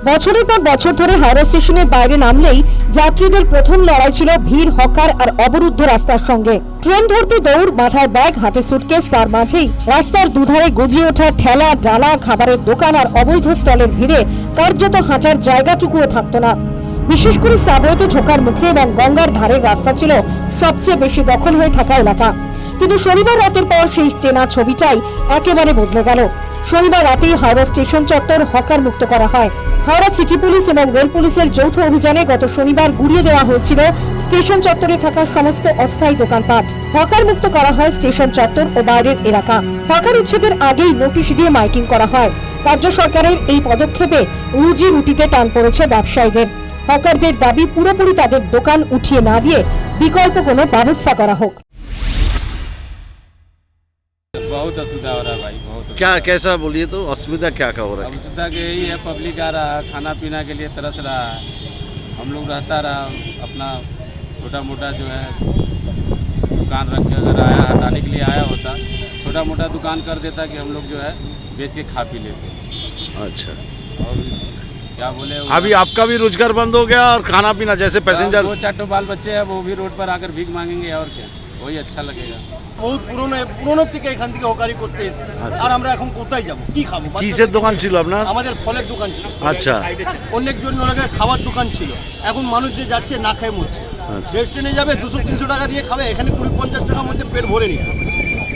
বছরের পর বছর ধরে হাওড়া স্টেশনের বাইরে নামলেই যাত্রীদের প্রথম লড়াই ছিল ভিড়, হকার আর অবরুদ্ধ রাস্তার সঙ্গে। ট্রেন ধরতে দৌড়, মাথায় ব্যাগ, হাতে সুটকেস, তার মাঝেই রাস্তার দুধারে গজিয়ে ওঠা ঠেলা, ডালা, খাবারের দোকান আর অবৈধ স্টলের ভিড়ে কার্যত হাঁটার জায়গাটুকুও থাকতো না। বিশেষ করে সাবওয়েতে ঢোকার মুখে এবং গঙ্গার ধারের রাস্তা ছিল সবচেয়ে বেশি দখল হয়ে থাকা এলাকা। কিন্তু শনিবার রাতের পর সেই চেনা ছবিটাই একেবারে বদলে গেল। শনিবার রাতেই হাওড়া স্টেশন চত্বর হকার মুক্ত করা হয়। হাওড়া সিটি পুলিশ এবং রেল পুলিশের যৌথ অভিযানে গত শনিবার গুড়িয়ে দেওয়া হয়েছিল স্টেশন চত্বরে থাকা সমস্ত অস্থায়ী দোকানপাট। হকার মুক্ত করা হয় স্টেশন চত্বর ও বাইরের এলাকা। হকার উচ্ছেদের আগেই নোটিশ দিয়ে মাইকিং করা হয়। রাজ্য সরকারের এই পদক্ষেপে রুজি রুটিতে টান পড়েছে ব্যবসায়ীদের। হকারদের দাবি পুরোপুরি তাদের দোকান উঠিয়ে না দিয়ে বিকল্প কোনো ব্যবস্থা করা হোক। बहुत असुविधा हो रहा है भाई, बहुत क्या कैसा बोलिए तो असुविधा क्या का हो रहा है? असुविधा के यही है, पब्लिक आ रहा है, खाना पीना के लिए तरस रहा है। हम लोग रहता रहा अपना छोटा मोटा जो है दुकान रख के, अगर आया हटाने के लिए आया होता छोटा मोटा दुकान कर देता कि हम लोग जो है बेच के खा पी लेते। अच्छा, और क्या बोले, अभी आपका भी रोजगार बंद हो गया और खाना पीना जैसे पैसेंजर। दो चार बाल बच्चे हैं, वो भी रोड पर आकर भीख मांगेंगे और क्या, वही अच्छा लगेगा। বহুত পুরনো থেকে এখান থেকে হকারি করতে এসেছি। আর আমরা এখন কোথায় যাবো, কি খাবো? কিসের দোকান ছিল আপনার? আমাদের ফলের দোকান ছিল। আচ্ছা, অনেক জন লোকের খাবার দোকান ছিল। এখন মানুষ যে যাচ্ছে না খেয়ে মরছে। রেস্টুরেন্টে যাবে 200-300 টাকা দিয়ে খাবে, এখানে 20-50 টাকার মধ্যে পেট ভরে নিয়ে।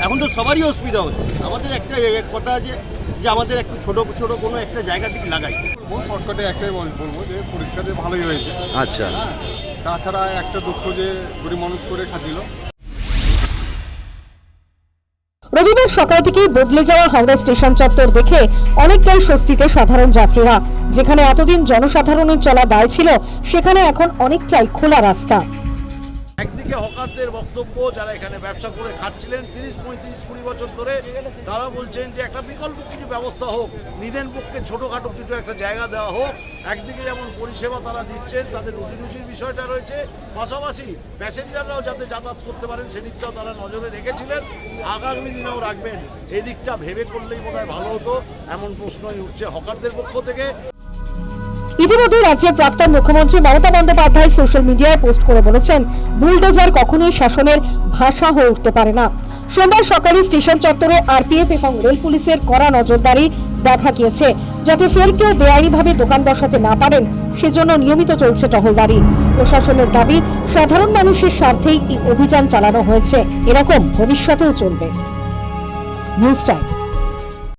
এখন তো সবারই অসুবিধা হচ্ছে। আমাদের একটা কথা আছে যে আমাদের একটু ছোট ছোট কোনো একটা জায়গা থেকে লাগাই। বহু শর্টকাটে একটাই বলবো যে পরিষ্কার ভালোই হয়েছে। আচ্ছা, তাছাড়া একটা দুঃখ যে গরিব মানুষ করে খাচ্ছিল। রবিবার সকাল থেকেই বদলে যাওয়া হাওড়া স্টেশন চত্বর দেখে অনেকটাই স্বস্তিতে সাধারণ যাত্রীরা। যেখানে এতদিন জনসাধারণের চলা দায় ছিল, সেখানে এখন অনেকটাই খোলা রাস্তা। একদিকে হকারদের বক্তব্য, যারা এখানে ব্যবসা করে খাচ্ছিলেন 30-35-20 বছর ধরে, তারা বলছেন যে একটা বিকল্প কিছু ব্যবস্থা হোক, নিদেন পক্ষে ছোটোখাটো কিছু একটা জায়গা দেওয়া হোক। একদিকে যেমন পরিষেবা তারা দিচ্ছেন, তাদের রুজির বিষয়টা রয়েছে, পাশাপাশি প্যাসেঞ্জাররাও যাতে যাতায়াত করতে পারেন সেদিকটাও তারা নজরে রেখেছিলেন, আগামী দিনেও রাখবেন। এই দিকটা ভেবে করলেই বোধহয় ভালো হতো, এমন প্রশ্নই উঠছে হকারদের পক্ষ থেকে। ইতিমধ্যে রাজ্যের প্রাক্তন মুখ্যমন্ত্রী মমতা বন্দ্যোপাধ্যায় সোশ্যাল মিডিয়ায় পোস্ট করে বলেছেন, বুলডোজার কখনোই শাসনের ভাষা হয়ে উঠতে পারে না। সোমবার সকালে স্টেশন চত্বরে আরপিএফ এবং রেল পুলিশের কড়া নজরদারি দেখা গিয়েছে, যাতে ফের কেউ বেআইনিভাবে দোকান বসাতে না পারেন সেজন্য নিয়মিত চলছে টহলদারি। প্রশাসনের দাবি, সাধারণ মানুষের স্বার্থেই এই অভিযান চালানো হয়েছে, এরকম ভবিষ্যতেও চলবে। News time.